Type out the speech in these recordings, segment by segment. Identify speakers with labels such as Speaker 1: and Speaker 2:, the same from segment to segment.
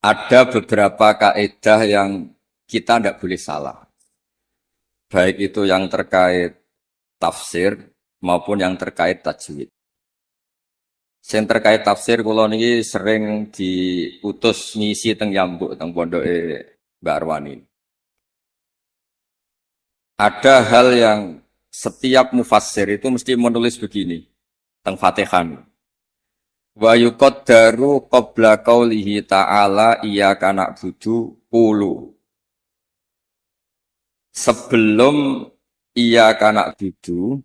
Speaker 1: Ada beberapa kaidah yang kita tidak boleh salah. Baik itu yang terkait tafsir maupun yang terkait tajwid. Yang terkait tafsir kula niki sering diutus ngisi teng Yambuk teng pondoke Mbak Arwani. Ada hal yang setiap mufassir itu mesti menulis begini teng Fatihah. Wa yuqaddaru qabla qaulihi ta'ala iyyaka na'budu qulu. Sebelum iyyaka na'budu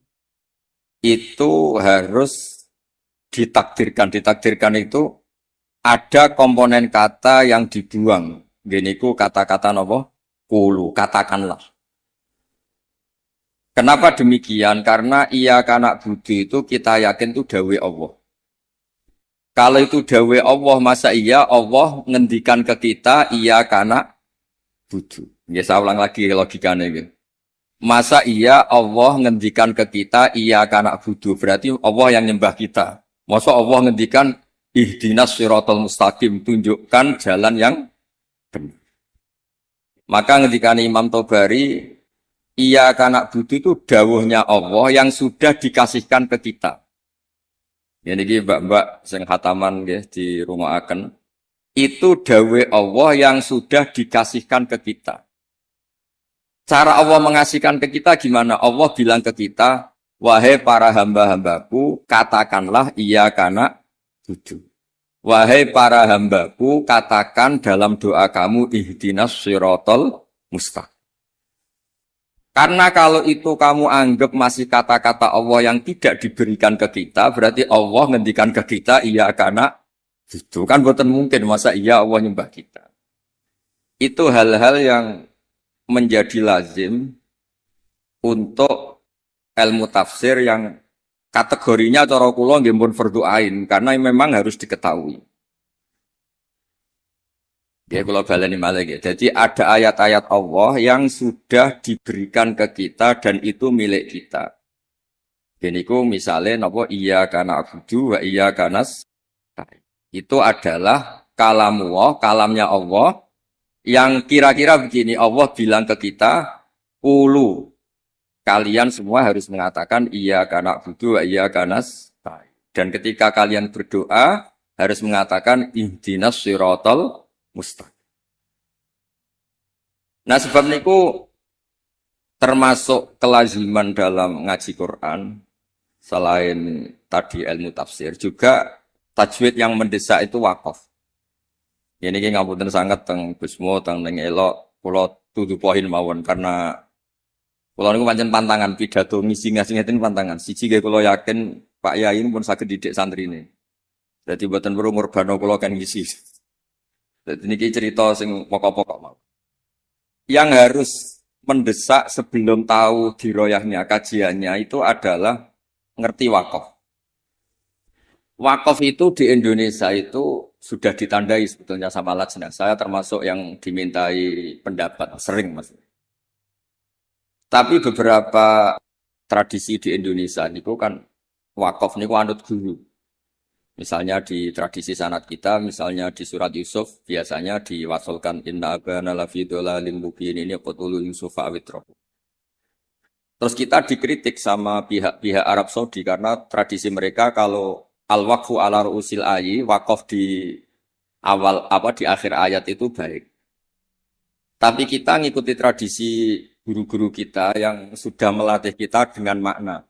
Speaker 1: itu harus ditakdirkan. Ditakdirkan itu ada komponen kata yang dibuang. Gini ku kata-kata napa? Qulu, katakanlah. Kenapa demikian? Karena iyyaka na'budu itu kita yakin itu dawe Allah. Kalau itu dawe Allah, masa iya Allah ngendikan ke kita iya karena budu. Ya saya ulang lagi logikanya gitu. Masa iya Allah ngendikan ke kita iya karena budu. Berarti Allah yang nyembah kita. Masa Allah ngendikan ihdinas siratal mustaqim, tunjukkan jalan yang benar. Maka ngendikan Imam Tobari iya karena budu itu dawuhnya Allah yang sudah dikasihkan ke kita. Ini mbak-mbak sing khataman nggih di rumah akan itu dawe Allah yang sudah dikasihkan ke kita. Cara Allah mengasihkan ke kita gimana? Allah bilang ke kita, wahai para hamba-hambaku, katakanlah iya kana tujuh. Wahai para hambaku, katakan dalam doa kamu ihdinas sirotol mustaqim. Karena kalau itu kamu anggap masih kata-kata Allah yang tidak diberikan ke kita, berarti Allah ngendikan ke kita, iya karena itu kan bukan mungkin, masa iya Allah nyembah kita. Itu hal-hal yang menjadi lazim untuk ilmu tafsir yang kategorinya cara kula nggih pun fardhu ain, karena memang harus diketahui. Ya kalau baleni malih ya. Jadi ada ayat-ayat Allah yang sudah diberikan ke kita dan itu milik kita. Geniku misalnya napa iya kana abudu wa iya kanas. Itu adalah kalamullah, kalamnya Allah yang kira-kira begini, Allah bilang ke kita, ulu kalian semua harus mengatakan iya kana abudu wa iya kanas. Dan ketika kalian berdoa harus mengatakan ihdinas siratal mustaqim. Nah sebab niku termasuk kelaziman dalam ngaji Quran selain tadi ilmu tafsir juga tajwid yang mendesak itu wakaf. Ini ki ngapunten sangat teng Gusmo teng ning elok kula tutu poin mawon karena kula niku pancen pantangan pidato ngisi ngeten pantangan. Siji nggih kula yakin Pak Yai pun saged didik santrine. Dadi mboten perlu ngurbano kula kan ngisi. Jadi ini cerita sing pokok-pokok mau. Yang harus mendesak sebelum tahu diroyahnya kajiannya itu adalah ngerti wakaf. Wakaf itu di Indonesia itu sudah ditandai sebetulnya sama lajnah. Saya termasuk yang dimintai pendapat sering mas. Tapi beberapa tradisi di Indonesia itu kan wakaf niku anut guru. Misalnya di tradisi sanad kita, misalnya di surat Yusuf, biasanya diwasolkan inna abana lafi dolalin mubin ini qutulu Yusuf awitro. Terus kita dikritik sama pihak-pihak Arab Saudi karena tradisi mereka kalau al-waqfu ala ru'usil ayi, wakaf di awal di akhir ayat itu baik. Tapi kita ngikuti tradisi guru-guru kita yang sudah melatih kita dengan makna.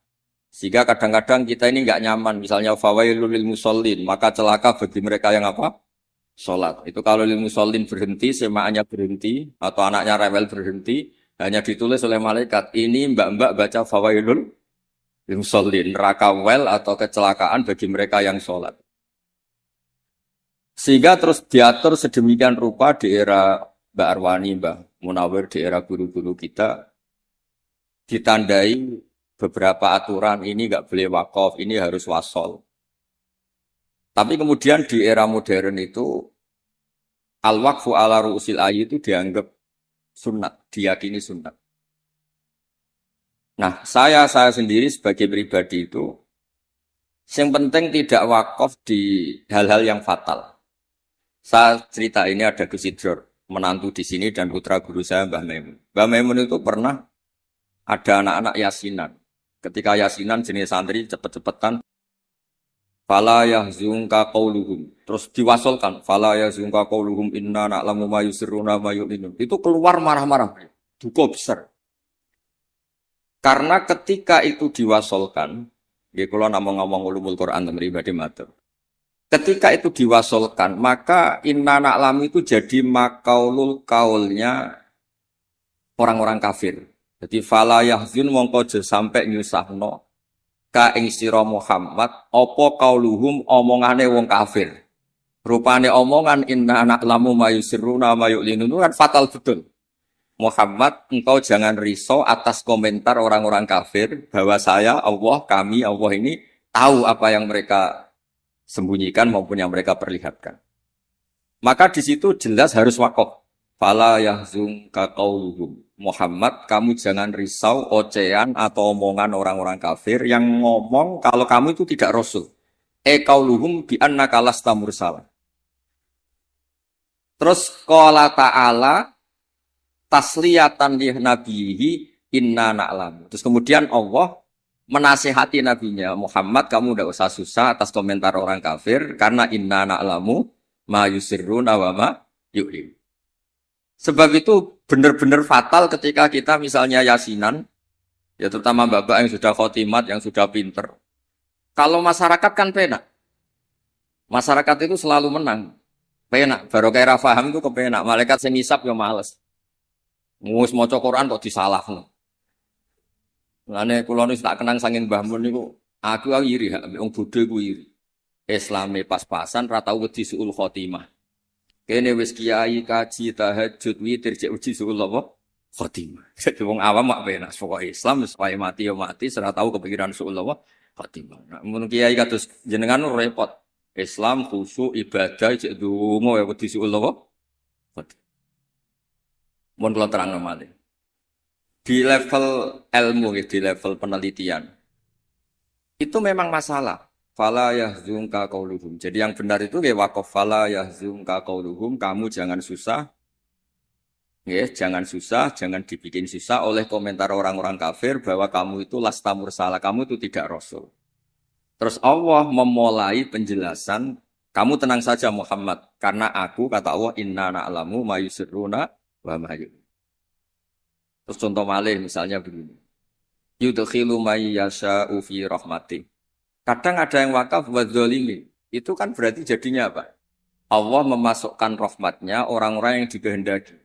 Speaker 1: Sehingga kadang-kadang kita ini nggak nyaman, misalnya fawailul lil musallin, maka celaka bagi mereka yang apa? Salat. Itu kalau lil musallin berhenti, semaannya berhenti, atau anaknya rewel berhenti, hanya ditulis oleh malaikat, ini mbak-mbak baca fawailul lil musallin, neraka wel atau kecelakaan bagi mereka yang salat. Sehingga terus diatur sedemikian rupa di era Mbak Arwani, Mbak Munawir, di era guru-guru kita, ditandai beberapa aturan ini nggak boleh wakaf, ini harus wasol. Tapi kemudian di era modern itu al-waqfu ala ru'usil ayi itu dianggap sunat, diyakini sunat. Nah, saya sendiri sebagai pribadi itu yang penting tidak wakaf di hal-hal yang fatal. Saya cerita ini ada Gus Idror, menantu di sini dan putra guru saya Mbah Maimun. Mbah Maimun itu pernah ada anak-anak yasinan. Ketika yasinan jenis santri cepet-cepetan, fala yahzunka qauluhum. Terus diwasolkan, fala yahzunka qauluhum inna na'lamu ma yusirruna ma yu'linun. Itu keluar marah-marah. Duka besar. Karena ketika itu diwasolkan, ya kalau ngomong-ngomong ulumul Quran dan pribadi matur. Ketika itu diwasolkan, maka inna na'lamu itu jadi makaulul kaulnya orang-orang kafir. Jadi fala yahzun mongko aja sampai nyusahno ka ing sira Muhammad apa kauluhum omongane wong kafir. Rupane omongan inna na'lamu ma yusirruna ma yu'linun kan fatal betul. Muhammad, engkau jangan risau atas komentar orang-orang kafir bahwa saya, Allah, kami, Allah ini tahu apa yang mereka sembunyikan maupun yang mereka perlihatkan. Maka di situ jelas harus wakof. Fala yahzunka qauluhum. Muhammad, kamu jangan risau ocehan atau omongan orang-orang kafir yang ngomong kalau kamu itu tidak rasul. Qauluhum bi annaka lasta mursala. Terus qala ta'ala tasliyatan li nabihi inna na'lam. Terus kemudian Allah menasihati nabinya, Muhammad kamu tidak usah susah atas komentar orang kafir karena inna na'lamu ma yusirruna wa ma yu'lin. Sebab itu benar-benar fatal ketika kita misalnya yasinan, ya terutama bapak yang sudah khotimat, yang sudah pinter. Kalau masyarakat kan penak. Masyarakat itu selalu menang. Penak, baru kayak paham itu kepenak. Malaikat sing ngisap ya males. Mus maca Quran kok disalahno. Lane kula niku tak kenang saking Mbah Mun niku, aku iri hak wong bodho iku iri. Islame pas-pasan ra tau wedi suul khotimah. Kene wis kiai kaji tahajud witir cek wedi suul apa? Khotimah. Jadi wong awam mak penak pokoke Islam wis wae mati ya mati, ora tau kepikiran suul apa? Khotimah. Nah, mun kiai kados jenengan repot. Islam khusyuk ibadah cek donga ya wedi suul apa? Khotimah. Mun kula terangno malih. Di level ilmu, di level penelitian, itu memang masalah. Fala yahzunka qauluhum. Jadi yang benar itu ya waqaf fala yahzunka qauluhum, kamu jangan susah. Ya, jangan susah, jangan dibikin susah oleh komentar orang-orang kafir bahwa kamu itu lasta mursala, kamu itu tidak rasul. Terus Allah memulai penjelasan, kamu tenang saja Muhammad, karena aku kata Allah inna na'lamu ma yusirruna wa ma yu'lin. Terus contoh malih misalnya begini. Yudkhilu may yasha'u fi rahmati. Kadang ada yang wakaf wa dzalimin. Itu kan berarti jadinya apa? Allah memasukkan rahmatnya orang-orang yang dikehendaki.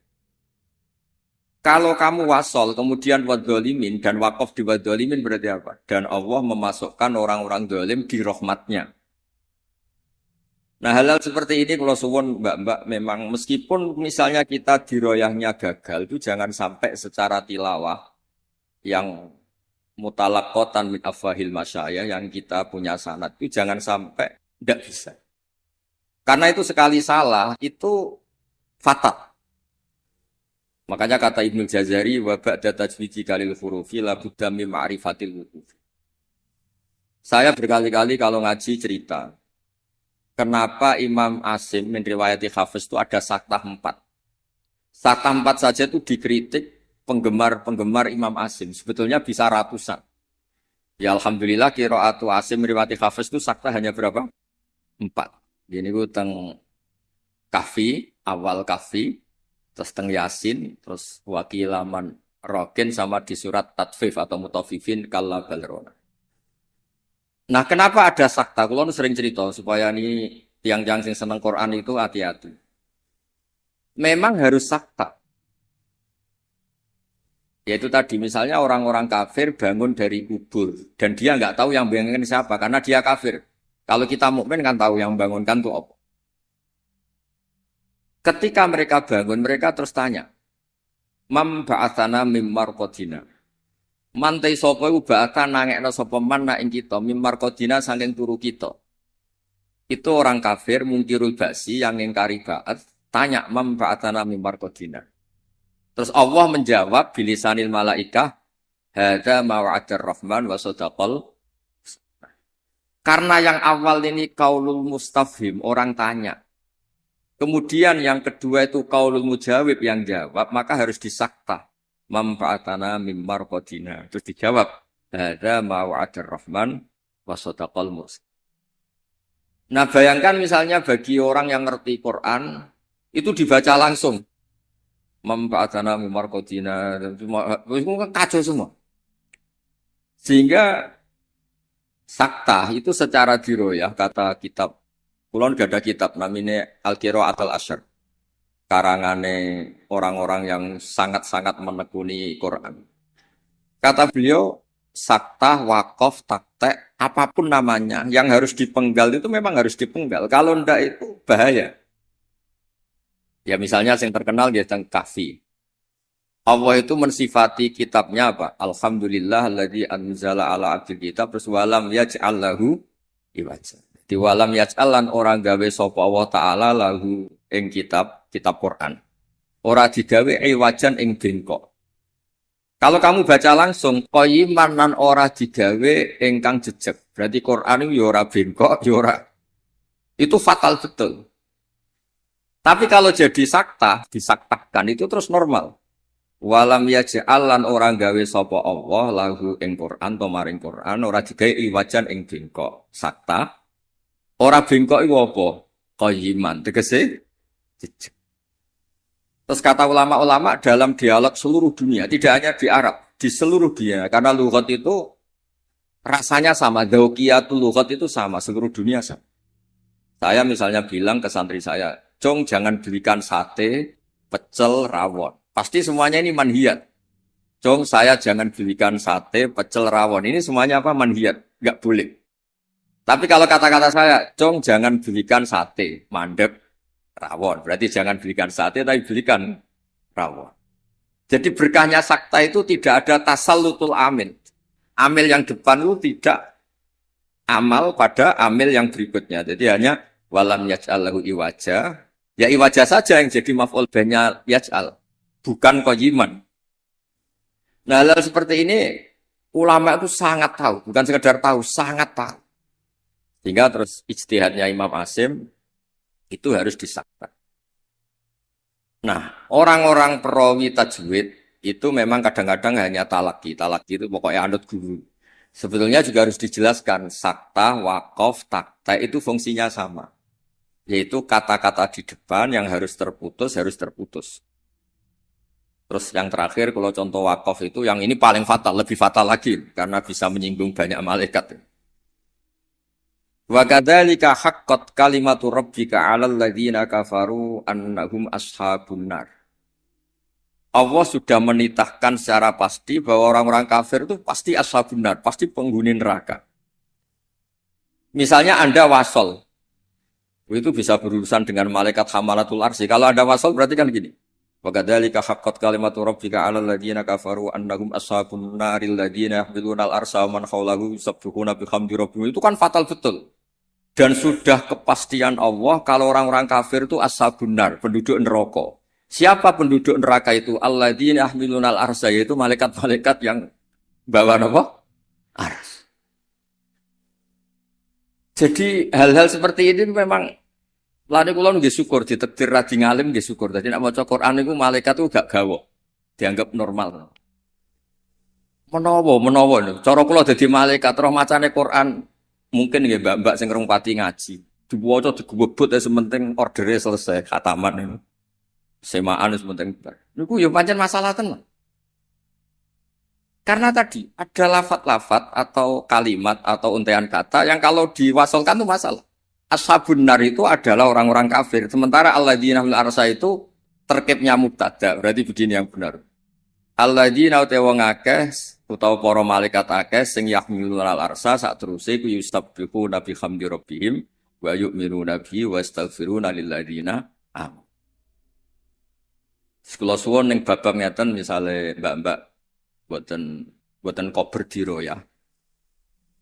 Speaker 1: Kalau kamu wasol kemudian wa dzalimin dan wakaf di wa dzalimin berarti apa? Dan Allah memasukkan orang-orang zalim di rahmatnya. Nah hal-hal seperti ini kalau suwun mbak-mbak memang meskipun misalnya kita diroyahnya gagal itu jangan sampai secara tilawah yang mutalakotan min afahil masyayah yang kita punya sanad itu jangan sampai tidak bisa. Karena itu sekali salah itu fatal. Makanya kata Ibnu Jazari wa ba'da tajwidi kalil hurufi la budda min ma'rifatil wuquf. Saya berkali-kali kalau ngaji cerita kenapa Imam Asim meriwayati Hafiz itu ada saktah 4. Saktah 4 saja itu dikritik penggemar-penggemar Imam Asim. Sebetulnya bisa ratusan. Ya Alhamdulillah qiraatu Asim meriwayati Hafiz itu saktah hanya berapa? 4. Ini itu teng Kahfi, awal Kahfi, terus teng Yasin, terus wakilaman Rokin sama di surat Tatfif atau Mutafifin kalla balrona. Nah, kenapa ada sakta? Kalau sering cerita supaya ini tiang-tiang yang seneng Quran itu hati-hati. Memang harus sakta. Yaitu tadi misalnya orang-orang kafir bangun dari kubur dan dia nggak tahu yang bangunkan siapa karena dia kafir. Kalau kita mukmin kan tahu yang bangunkan itu apa. Ketika mereka bangun, mereka terus tanya, "Mam ba'atsana mim marqadina." Mantai sapa iku ba'atha nangekno sapa man nak ing kita mim marqadina saking turu kita. Itu orang kafir mungkirul ba'si yang ingkari ba'at tanya mam ba'atsana mim marqadina. Terus Allah menjawab bilisanil malaikah hadza ma wa'adar rahman wa sadaqal. Karena yang awal ini kaulul mustafhim, orang tanya. Kemudian yang kedua itu qaulul mujawib yang jawab, maka harus disakta. Manfaatana mimmar qadina. Terus dijawab, hadza ma wa'adar rahman wa sadaqal mursalin. Nah, bayangkan misalnya bagi orang yang ngerti Quran, itu dibaca langsung. Manfaatana mimmar qadina, itu kan kacau semua. Sehingga sakta itu secara diroyah, kata kitab, kulon gak ada kitab, namanya Al-Qira'at al-Asyr. Karangane orang-orang yang sangat-sangat menekuni Quran. Kata beliau, sakta, wakof, taktek, apapun namanya, yang harus dipenggal itu memang harus dipenggal. Kalau ndak itu bahaya. Ya misalnya yang terkenal dia tentang kahfi. Allah itu mensifati kitabnya apa? Alhamdulillah alladzi anzala ala abdil kitab terus walam yaj'al lahu iwaja. Di walam yaj'al lan orang gawe sapa Allah taala lahu ing kitab Quran. Ora digawe iwajan ing bengkok. Kalau kamu baca langsung qayyiman lan ora digawe ingkang jejeg. Berarti Quran itu ya ora bengkok, ya ora. Itu fatal betul. Tapi kalau jadi sakta, disaktakan itu terus normal. Walam yaj'al lan orang gawe sapa Allah lahu ing Quran to maring Quran ora digawe iwajan ing bengkok. Sakta. Ora bengkok iku apa? Qayyiman. Tegese jejeg. Terus kata ulama-ulama dalam dialog seluruh dunia, tidak hanya di Arab, di seluruh dunia. Karena lughat itu rasanya sama, dzauqiyatul lughat itu sama, seluruh dunia sama. Saya misalnya bilang ke santri saya, "Cong, jangan belikan sate, pecel, rawon." Pasti semuanya ini manhiyat. "Cong, saya jangan belikan sate, pecel, rawon." Ini semuanya apa? Manhiyat, enggak boleh. Tapi kalau kata-kata saya, "Cong, jangan belikan sate, mandek, rawon." Berarti jangan belikan sate, tapi belikan rawon. Jadi berkahnya sakta itu tidak ada tasallutul amil. Amil yang depan itu tidak amal pada amil yang berikutnya. Jadi hanya walam yaj'al lahu iwaja. Ya iwaja saja yang jadi maf'ul bihnya yaj'al. Bukan qayyiman. Nah, hal seperti ini ulama itu sangat tahu. Bukan sekedar tahu, sangat tahu. Sehingga terus ijtihadnya Imam Asim itu harus disakta. Nah, orang-orang perawi tajwid itu memang kadang-kadang hanya talaki. Talaki itu pokoknya anut guru. Sebetulnya juga harus dijelaskan sakta, wakof, takta itu fungsinya sama. Yaitu kata-kata di depan yang harus terputus, harus terputus. Terus yang terakhir kalau contoh wakof itu yang ini paling fatal, lebih fatal lagi. Karena bisa menyinggung banyak malaikat. Wa kadzalika haqqat kalimatu rabbika 'alal ladzina kafaru annahum ashabun nar. Allah sudah menitahkan secara pasti bahwa orang-orang kafir itu pasti ashabun nar, pasti penghuni neraka. Misalnya Anda wasol. Itu bisa berurusan dengan malaikat hamalatul arsy. Kalau Anda wasol berarti kan gini. Wa kadzalika haqqat kalimatu rabbika 'alal ladzina kafaru annahum ashabun naril ladzina yahmiluna al-arsy wa man hawlahu yusabbihuna bihamdi rabbihim. Itu kan fatal betul. Dan sudah kepastian Allah kalau orang-orang kafir itu ashabun nar, penduduk neraka. Siapa penduduk neraka itu? Alladzina yahmiluna al-arsy, yaitu malaikat-malaikat yang bawa apa? Ars. Jadi hal-hal seperti ini memang lane kula nggih syukur ditakdir radi ngalim nggih syukur. Dadi nek maca Quran niku malaikat itu gak gawok, dianggap normal. Menawa cara kula dadi malaikat roh macane Quran mungkin nggih mbak-mbak sing ngrungpati ngaji. Diwaca digebut ya sementing ordere selesai khataman niku. Semaan sementing bar. Niku ya pancen masalah tenan. Karena tadi ada lafat-lafat atau kalimat atau untaian kata yang kalau diwasolkan itu masalah. Ashabun nar itu adalah orang-orang kafir. Sementara alladzina fil arsy itu terkibnya mubtada. Berarti begini yang benar. Alladzina wong akeh utawa para malaikat akeh sing yahmiluna al-arsy sak teruse ku yustabbihuna bihamdi rabbihim wa yu'minuna bihi wa yastaghfiruna lil ladzina amanu. Kula suwun ning bab ngeten misale mbak-mbak boten kober diro ya.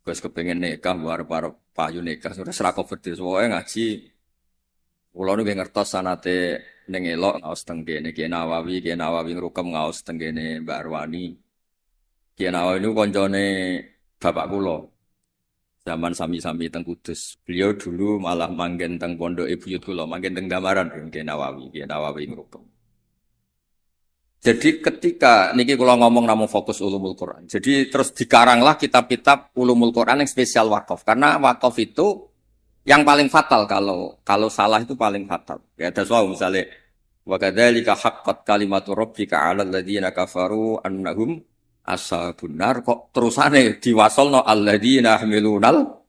Speaker 1: Wes kepengin nikah arep-arep payu nikah ora sira kober diro wae ngaji. Kula nu ngertos sanate ning elok ngaos teng kene Ki Nawawi ngrukem ngaos teng kene Mbak Arwani. Ki Nawawi niku kancane bapak kula. zaman sami-sami teng Kudus. Beliau dulu malah manggen teng pondok Buyut kula, manggen teng Damaran Nggih Nawawi ngrupeng. Jadi ketika niki kula ngomong namun fokus ulumul Quran. Jadi terus dikaranglah kitab-kitab ulumul Quran yang spesial wakaf. Karena wakaf itu yang paling fatal kalau salah itu paling fatal. Ya ada soal misalnya wa kadzalika haqqat kalimatu rabbika 'alal ladzina kafaru annahum ashabun nar kok terusane diwasolno alladzina hamilunal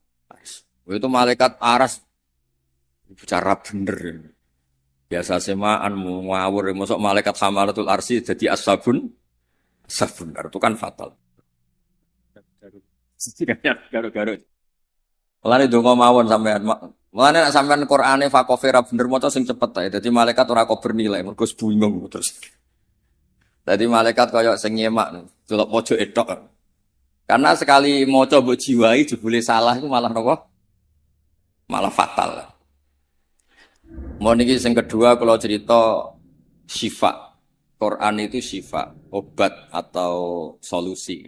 Speaker 1: itu malaikat aras bicara bener. Biasa semaan ngawur masuk malaikat hamalatul arsi jadi ashabun nar itu kan fatal. Garu-garu. Mulane donga mawon sampean. Mulane nek sampean Qur'ane fakofera bener maca sing cepet ae. Dadi malaikat ora kok bernilai, mergo bingung terus. Dadi malaikat kaya sing nyemak delok pojok etok. Karena sekali maca mbok jiwai jebule salah itu malah napa? Malah fatal. Mau niki sing kedua kalau cerita syifa. Quran itu syifa, obat atau solusi.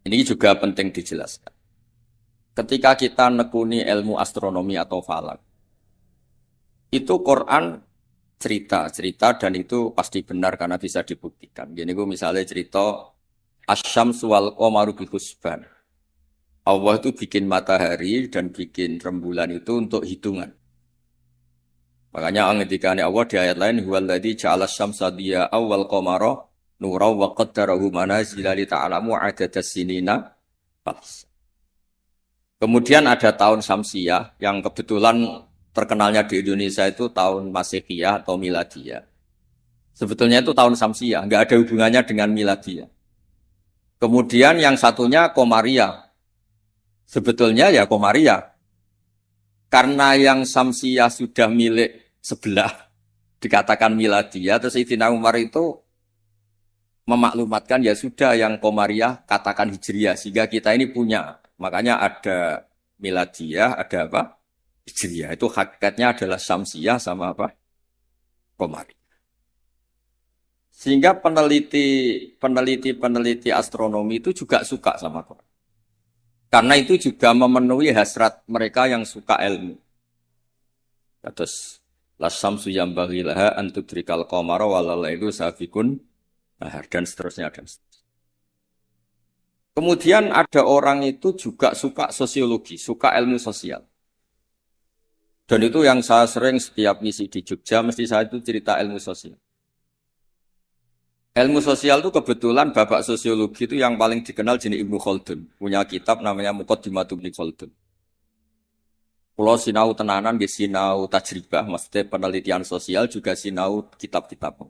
Speaker 1: Ini juga penting dijelaskan. Ketika kita nekuni ilmu astronomi atau falak, itu Quran cerita dan itu pasti benar karena bisa dibuktikan. Gini gue misalnya cerita Asyamsu wal qamaru bil husban. Allah itu bikin matahari dan bikin rembulan itu untuk hitungan. Makanya ketika Allah di ayat lain huwallazi ja'ala asy-syamsa diya'an wal qamara nuran wa qaddarahu manazila li ta'lamu 'adadas sinina. Kemudian ada tahun Syamsiyah yang kebetulan terkenalnya di Indonesia itu tahun Masehiyah atau Miladiyah. Sebetulnya itu tahun Syamsiyah, nggak ada hubungannya dengan Miladiyah. Kemudian yang satunya Komariah. Sebetulnya ya Komariah. Karena yang Syamsiyah sudah milik sebelah, dikatakan Miladiyah, terus Sayyidina Umar itu memaklumatkan ya sudah yang Komariah katakan Hijriyah, sehingga kita ini punya. Makanya ada Miladiyah, ada apa? Hijriyah. Itu hakikatnya adalah Syamsiyah sama apa? Komariah. Sehingga peneliti astronomi itu juga suka sama Quran. Karena itu juga memenuhi hasrat mereka yang suka ilmu. Terus lasyamsu yambaghi laha an tudrikal qamara walalailu sabiqun nahar dan seterusnya dan seterusnya. Kemudian ada orang itu juga suka sosiologi, suka ilmu sosial. Dan itu yang saya sering setiap misi di Jogja, mesti saya itu cerita ilmu sosial. Ilmu sosial itu kebetulan bapak sosiologi itu yang paling dikenal jenis Ibnu Khaldun. Punya kitab namanya Muqaddimatu Ibnu Khaldun. Kalau sinau tenanan, sinau tajribah, maksudnya penelitian sosial juga sinau kitab-kitab.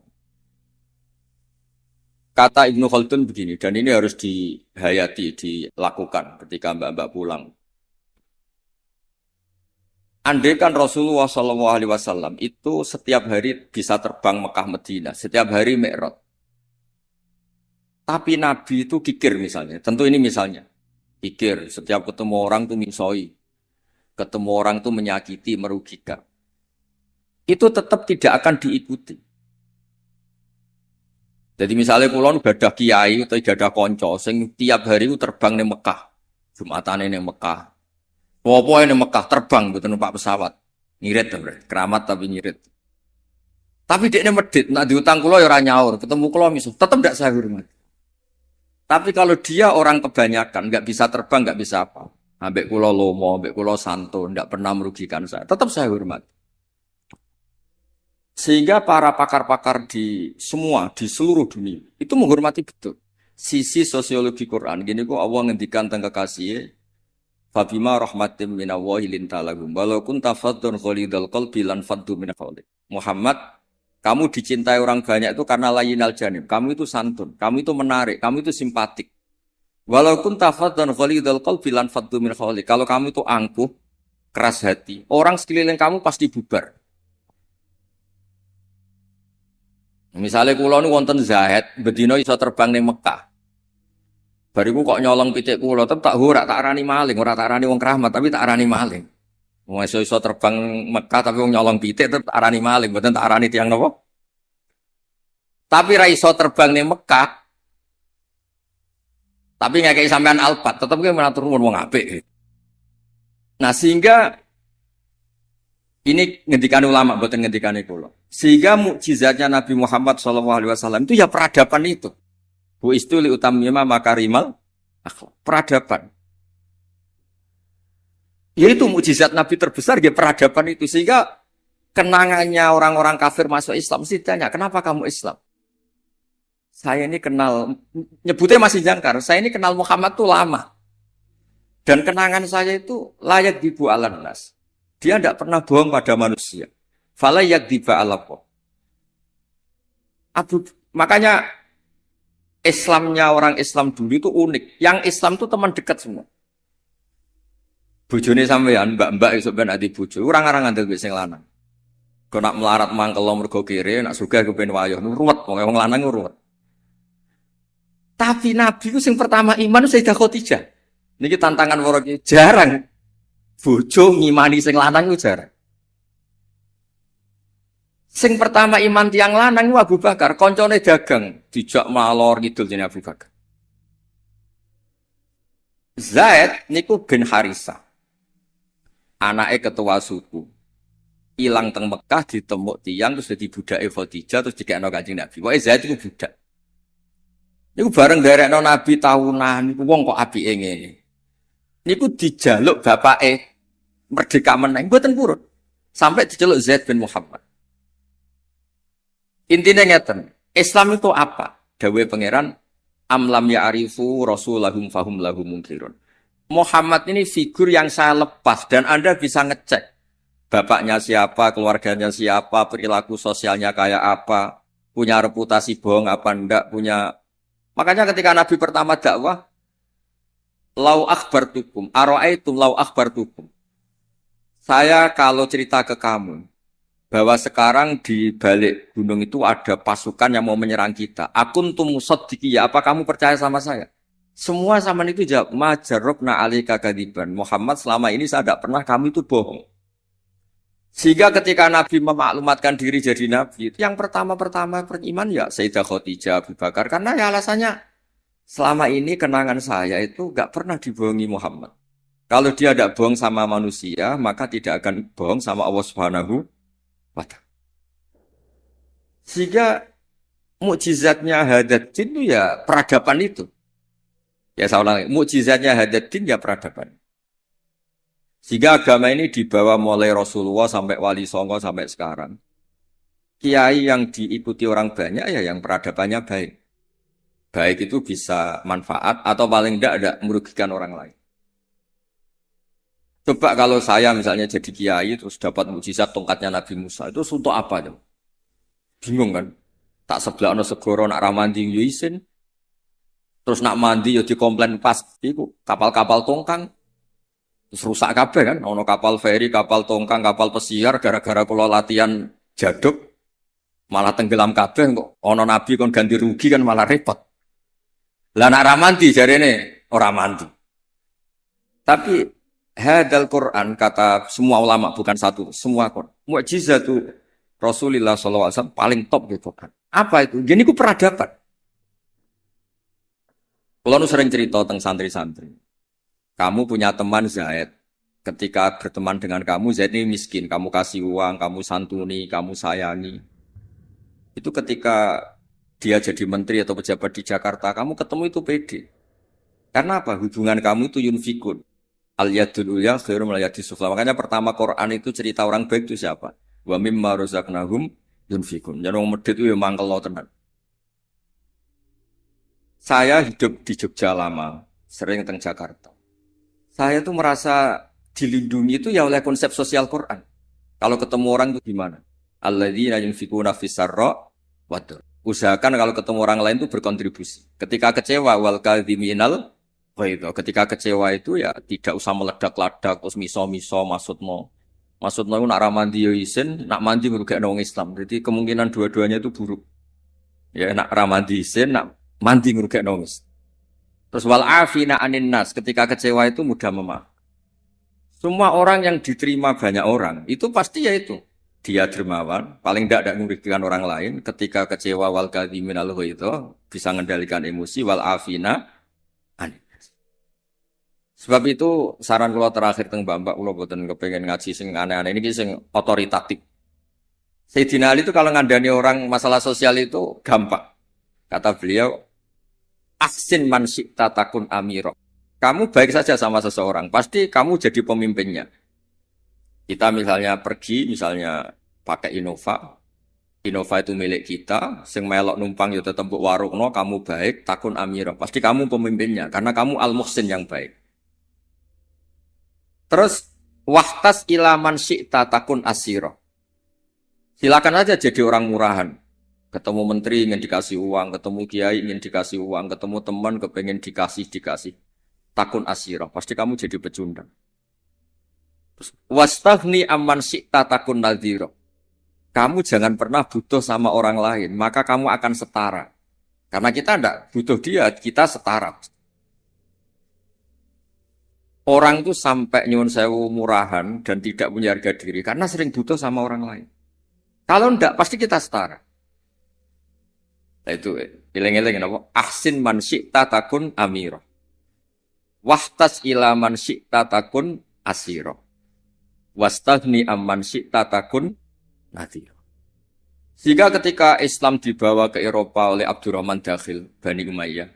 Speaker 1: Kata Ibnu Khaldun begini, dan ini harus dihayati, dilakukan ketika mbak-mbak pulang. Andai kan Rasulullah SAW itu setiap hari bisa terbang Mekah Madinah, setiap hari Mi'raj. Tapi Nabi itu kikir misalnya, tentu ini misalnya. Kikir, setiap ketemu orang itu misoi, ketemu orang itu menyakiti, merugikan. Itu tetap tidak akan diikuti. Jadi misalnya kulon gadah kiai atau gadah konco, sing tiap hari itu terbang di Mekah, Jumatan ini Mekah, popo ini Mekah terbang gitu numpak pesawat, ngirit keramat tapi ngirit. Tapi dia ini medit, nak diutang kulo ya orang nyaur, ketemu kulo misuh, tetap tidak saya hormat. Tapi kalau dia orang kebanyakan, nggak bisa terbang, nggak bisa apa, ambek kulo lomo, ambek kulo santo, nggak pernah merugikan saya, tetap saya hormat. Sehingga para pakar-pakar di seluruh dunia itu menghormati betul sisi sosiologi Quran. Gini kok Allah ngendikan tentang kekasih Fabima rahmatim minallahi lintalahum walau kunta faddun ghalidhal qalbi lan faddu min hawlik. Muhammad, kamu dicintai orang banyak itu karena layyinal janib. Kamu itu santun, kamu itu menarik, kamu itu simpatik. Walau kunta faddun ghalidhal qalbi lan faddu min hawlik. Kalau kamu itu angkuh, keras hati, orang sekeliling kamu pasti bubar. Misalnya kulo nu wonten Zahid, bedino iso terbang ning Mekah. Bariku kok nyolong pitik kulo, tak arani maling, ora tak arani wong keramat, tapi tak arani maling. Wong iso terbang Mekah tapi wong nyolong pitik tetep tak arani maling, mboten tak arani tiyang napa? Tapi ra iso terbang ning Mekah. Tapi nggak kayak sampean alpat, tetap kayak mengatur wong apik. Nah sehingga ini ngendikan ulama, bukan ngendikan kula. Sehingga mukjizatnya Nabi Muhammad SAW itu ya peradaban itu. Bu istuli utamima makarimal akhlak. Peradaban. Yaitu mukjizat Nabi terbesar ya peradaban itu. Sehingga kenangannya orang-orang kafir masuk Islam mesti tanya, kenapa kamu Islam? Saya ini kenal, nyebutnya masih jangkar, saya ini kenal Muhammad tuh lama. Dan kenangan saya itu layak dibu alan nas. Dia tidak pernah bohong pada manusia. Fala yakdiba alapo. Makanya Islamnya orang Islam dulu itu unik. Yang Islam itu teman dekat semua. Bojone sampean, mbak-mbak iso ben ati bojo, orang-orang ngandel wis sing lanang. Kok nak melarat mangkel mergo kere, nak sugih kepen wayah, ruwet wong lanang ruwet. Tapi Nabi itu yang pertama iman Sayyidah Khadijah. Niki tantangan para jarang bojo ngimani sing lanang itu jarang. Sing pertama iman tiang lanang itu Abu Bakar, koncone dagang, dijak malor ngidul jenenge Abu Bakar. Zaid niku bin Harisah. Anake ketua suku. Ilang teng Mekah ditemuk tiang terus dadi budake Khadijah terus dikekno Kanjeng Nabi. Pokoke Zaid iku budak. Niku bareng nderekno Nabi tahunan niku wong kok apike ngene. Niku dijaluk bapake merdeka meneng mboten purun. Sampai diceluk Zaid bin Muhammad. Intinya ngeten, Islam itu apa? Dawe pangeran amlam ya'rifu rasulahum fahum lahum munkirun. Muhammad ini figur yang saya lepas dan Anda bisa ngecek bapaknya siapa, keluarganya siapa, perilaku sosialnya kayak apa, punya reputasi bohong apa enggak, punya. Makanya ketika Nabi pertama dakwah, lau akhbartukum, ara'aitum lau akhbartukum. Saya kalau cerita ke kamu bahwa sekarang di balik gunung itu ada pasukan yang mau menyerang kita. Akuntum musaddiqiyya, apa kamu percaya sama saya? Semua zaman itu jawab, majarrabna alaika kadiban. Muhammad selama ini saya tidak pernah kamu itu bohong. Sehingga ketika Nabi memaklumatkan diri jadi Nabi, yang pertama-pertama beriman ya Sayyidah Khadijah, Abu Bakar. Karena ya alasannya, selama ini kenangan saya itu gak pernah dibohongi Muhammad. Kalau dia tidak bohong sama manusia, maka tidak akan bohong sama Allah Subhanahu wa Ta'ala. Sehingga mukjizatnya Hadaddin itu ya peradaban itu. Ya saya ulangi, mukjizatnya Hadaddin ya peradaban. Sehingga agama ini dibawa mulai Rasulullah sampai Wali Songo sampai sekarang. Kiai yang diikuti orang banyak ya yang peradabannya baik. Baik itu bisa manfaat atau paling tidak merugikan orang lain. Coba kalau saya misalnya jadi kiai terus dapat mukjizat tongkatnya Nabi Musa, itu untuk apa tuh? Bingung kan? Tak sebelakno segoro nak ramandi yo isin. Terus nak mandi yo dikomplain pas iku kapal-kapal tongkang. Terus rusak kabeh kan, ono kapal feri, kapal tongkang, kapal pesiar gara-gara kula latihan jaduk malah tenggelam kabeh kok ono nabi kon ganti rugi kan malah repot. Lah nak ramandi jarene ora mandi. Tapi hadal Quran kata semua ulama bukan satu, semua Quran. Mukjizatu Rasulullah SAW paling top gitu kan. Apa itu? Gini ku peradaban. Kalau nu sering cerita tentang santri-santri. Kamu punya teman Zaid. Ketika berteman dengan kamu, Zaid ini miskin. Kamu kasih uang, kamu santuni, kamu sayangi. Itu ketika dia jadi menteri atau pejabat di Jakarta, kamu ketemu itu pede. Karena apa? Hubungan kamu itu yunfikun. Al-yadul ulya khairum al-yadis sufla. Makanya pertama Quran itu cerita orang baik itu siapa? Wa mimma razaqnahum yunfikun. Jadi orang medit itu yang mangkel lo tenan. Saya hidup di Jogja lama, sering teng Jakarta. Saya tuh merasa dilindungi itu ya oleh konsep sosial Quran. Kalau ketemu orang itu gimana? Alladzina yunfikuna fis-sarra wad-dharra. Usahakan kalau ketemu orang lain itu berkontribusi. Ketika kecewa wal kadhiminal ghaidha. Ketika kecewa itu ya tidak usah meledak-ledak terus miso-miso maksudmu. Maksudmu nak ramandi yo isin, nak mandi ngrugekno wong Islam. Jadi kemungkinan dua-duanya itu buruk. Ya nak ramandi isin, nak mandi ngrugekno wong Islam. Terus wal afina anin nas, ketika kecewa itu mudah memaafkan. Semua orang yang diterima banyak orang, itu pasti ya itu. Dia dermawan, paling tidak merugikan orang lain. Ketika kecewa wal kadhimin al-ghaidha, bisa mengendalikan emosi wal afina anin. Sebab itu saran kula terakhir teng Mbak kula boten kepengin ngaji sing aneh-aneh ini sing otoritatif. Sayyidina Ali itu kalau ngandani orang masalah sosial itu gampang. Kata beliau, "Ahsin man syi'ta takun amiro." Kamu baik saja sama seseorang, pasti kamu jadi pemimpinnya. Kita misalnya pergi, misalnya pakai Innova, Innova itu milik kita, sing melok numpang ya tetep mbok warungno, kamu baik, takun amiro. Pasti kamu pemimpinnya, karena kamu al-muhsin yang baik. Terus, wahtas ilaman syi'ta takun asiro. Silakan aja jadi orang murahan. Ketemu menteri ingin dikasih uang, ketemu kiai ingin dikasih uang, ketemu teman kepengen dikasih. Takun asiro, pasti kamu jadi pecundang. Wastaghni amman syi'ta takun nadhiro. Kamu jangan pernah butuh sama orang lain, maka kamu akan setara. Karena kita tidak butuh dia, kita setara. Orang itu sampai nyuwun sewu murahan dan tidak punya harga diri karena sering butuh sama orang lain. Kalau tidak, pasti kita setara. Nah itu, ilang-ilang apa? Ahsin man syi'ta takun amiro. Wahtas ila man syi'ta takun asiro. Wastaghni amman syi'ta takun nadhiro. Sehingga ketika Islam dibawa ke Eropa oleh Abdurrahman Dakhil, Bani Umayyah,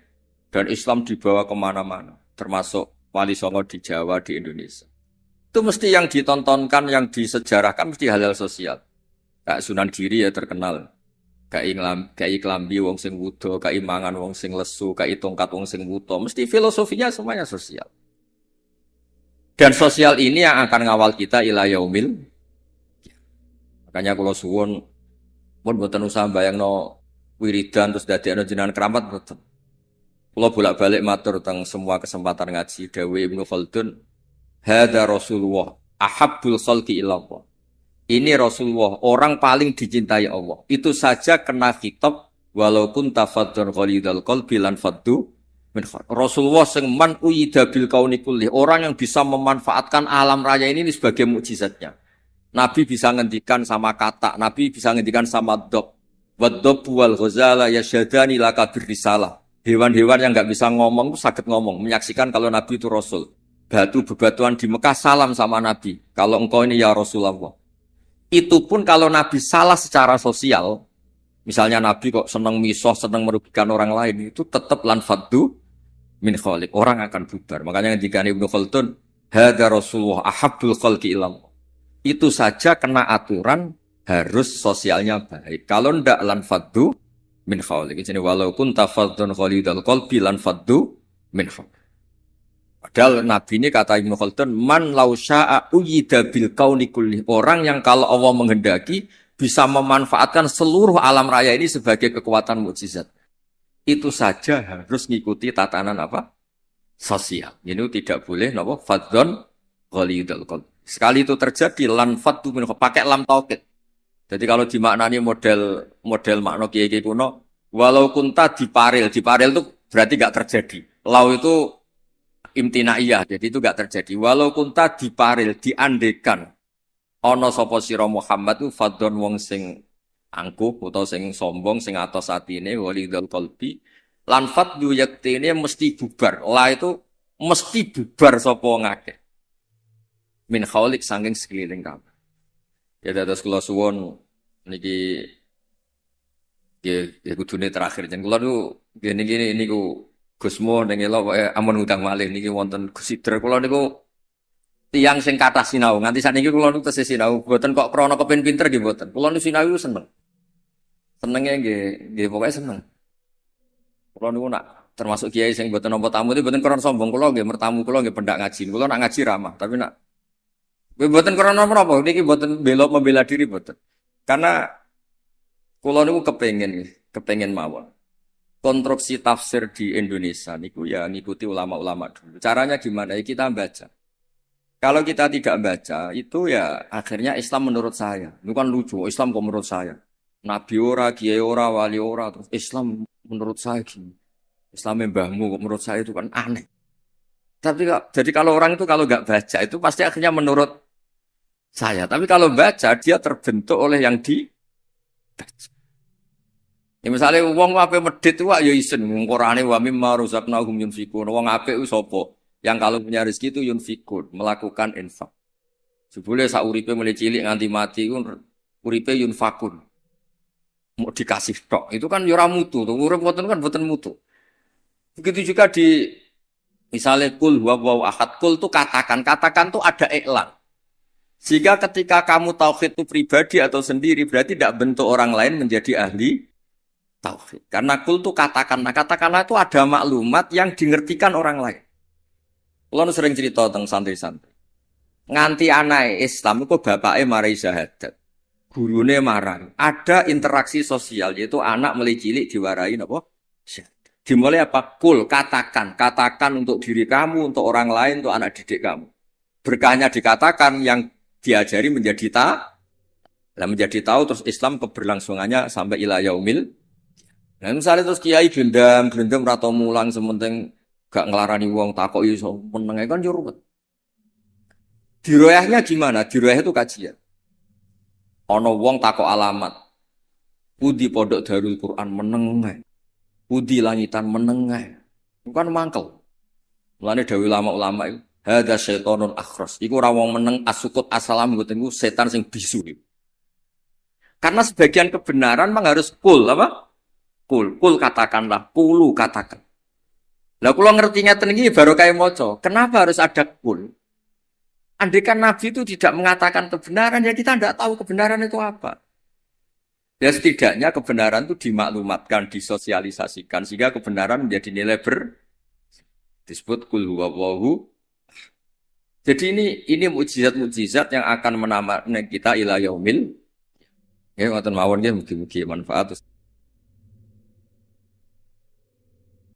Speaker 1: dan Islam dibawa kemana-mana, termasuk Wali Songo di Jawa, di Indonesia. Itu mesti yang ditontonkan, yang disejarahkan, mesti hal-hal sosial. Kayak Sunan Giri ya terkenal. Kayak Klambi wong sing wudo, kayak mangan wong sing lesu, kayak tongkat wong sing wuto. Mesti filosofinya semuanya sosial. Dan sosial ini yang akan ngawal kita ila yaumil. Makanya kalau suwun pun boten usah bayangno wiridan terus dadekno jenengan keramat boten. Kula bolak-balik matur teng semua kesempatan ngaji dawuh Ibnu Khaldun, hadza Rasulullah ahabbul khalqi ilallah. Ini Rasulullah, orang paling dicintai Allah. Itu saja kena khitab walaupun tafadzun ghalidul qalbi lan faddu min khair. Rasulullah sing man uyida bil kauni kulli, orang yang bisa memanfaatkan alam raya ini sebagai mukjizatnya. Nabi bisa ngendikan sama kata, Nabi bisa ngendikan sama dob. Waddob wal ghazala yasyadani laka birrisalah. Hewan-hewan yang enggak bisa ngomong itu sakit ngomong, menyaksikan kalau Nabi itu Rasul. Batu bebatuan di Mekah salam sama Nabi. Kalau engkau ini ya Rasulullah. Itu pun kalau Nabi salah secara sosial, misalnya Nabi kok senang misoh, senang merugikan orang lain, itu tetap lanfaddu min khaliq. Orang akan bubar. Makanya ketika Ibnu Khaldun, hadza Rasulullah ahabbul khalqi ilallah. Itu saja kena aturan harus sosialnya baik. Kalau ndak lanfaddu min khaliq. Jadi walaupun tafadzun khalidul qalbi lanfaddu min khaliq. Padahal Nabi ini kata Ibnu Khaldun, man lau sya'a uyida bil kauni kulli. Orang yang kalau Allah menghendaki bisa memanfaatkan seluruh alam raya ini sebagai kekuatan mukjizat. Itu saja harus ngikuti tatanan apa? Sosial. Ini tidak boleh napa? Fadzon ghalidul qalb. Sekali itu terjadi lan faddu min pakai lam taukid. Jadi kalau dimaknani model makna kiai-kiai kuno, walau kunta diparil itu berarti enggak terjadi. Lau itu imtinaiyah, jadi itu gak terjadi. Walau kunta diparil, diandekan ana sapa sira Muhammad itu fadhon wong sing angkuh utawa sing sombong sing atos atine walidul qalbi lan fadhu yaktine mesti bubar. La itu mesti bubar sapa ngakeh. Min khaulik saking sekeliling kamu. Ya dados kula suwun niki ya kudune terakhir jen kula niku gini niku Gusmo ning elok amun ngundang malih niki wonten Gus Sidra kula niku tiyang sing kathah sinau nganti sakniki kula niku tesih sinau mboten kok krana kepen pinter nggih mboten kula niku sinau seneng senenge nggih pokoke seneng kula niku nak termasuk kiai sing mboten nampa tamu itu mboten krana sombong kula nggih mertamu kula nggih pendak ngaji kula nak ngaji ramah tapi nak mboten krana napa niki mboten membela diri mboten karena kula niku kepengin mawon konstruksi tafsir di Indonesia niku ya ngikuti ulama-ulama dulu. Caranya gimana? Ya kita baca. Kalau kita tidak baca, itu ya akhirnya Islam menurut saya. Itu kan lucu, Islam kok menurut saya. Nabi ora, kiai ora, wali ora, terus Islam menurut saya gini. Islam mbahmu kok menurut saya itu kan aneh. Tapi jadi kalau orang itu kalau nggak baca itu pasti akhirnya menurut saya. Tapi kalau baca dia terbentuk oleh yang dibaca. Ya misalnya wong apik medhit wae ya isen Qur'ane wa mimma razaqnahum yunfikun. Wong apik ku sapa? Yang kalau punya rezeki itu yunfikun, melakukan infak. Sebule sak uripe mulai cilik nganti mati ku uripe yunfakun. Mau dikasih tok. Itu kan yo ora mutu, tuh urip mboten kan mboten mutu. Begitu juga di misalnya kul huwallahu ahad, kul tuh katakan tuh ada iklan. Jika ketika kamu tauhid itu pribadi atau sendiri, berarti tidak bentuk orang lain menjadi ahli tauhid. Karena kul tuh katakanlah itu ada maklumat yang dingertikan orang lain. Kalau sering cerita tentang santri-santri. Nganti anak Islam itu bapaknya marai syahadat. Gurune marah. Ada interaksi sosial, yaitu anak mulai cilik diwarai apa? Dimulai apa? Kul, katakan untuk diri kamu, untuk orang lain, untuk anak didik kamu. Berkahnya dikatakan yang diajari menjadi nah, menjadi tahu terus Islam keberlangsungannya sampai ila yaumil. Nah, misalnya terus kiai gendam atau mulang sementing gak ngelarani wong takok iso meneng kan yo ruwet. Diroyahnya gimana? Diroyah itu kajian. Ana wong takok alamat. Pudi pondok Darul Quran meneng ae. Pudi langitan meneng ae. Bukan mangkel. Mulane dawuh ulama-ulama itu hadza syaitonun akhras. Iku ora wong meneng asukut asalam mboten iku setan sing bisu. Karena sebagian kebenaran memang harus kul apa? Kul katakanlah, kulu katakan. Lah kula ngertinya teniki baru kayak maca. Kenapa harus ada kul? Andaikan Nabi itu tidak mengatakan kebenaran, ya kita tidak tahu kebenaran itu apa. Ya setidaknya kebenaran itu dimaklumatkan, disosialisasikan, sehingga kebenaran menjadi nilai disebut kul huwallahu. Jadi ini mukjizat-mukjizat yang akan menambah kita ila yaumil. Ya ngoten mawon nggih mugi-mugi manfaat.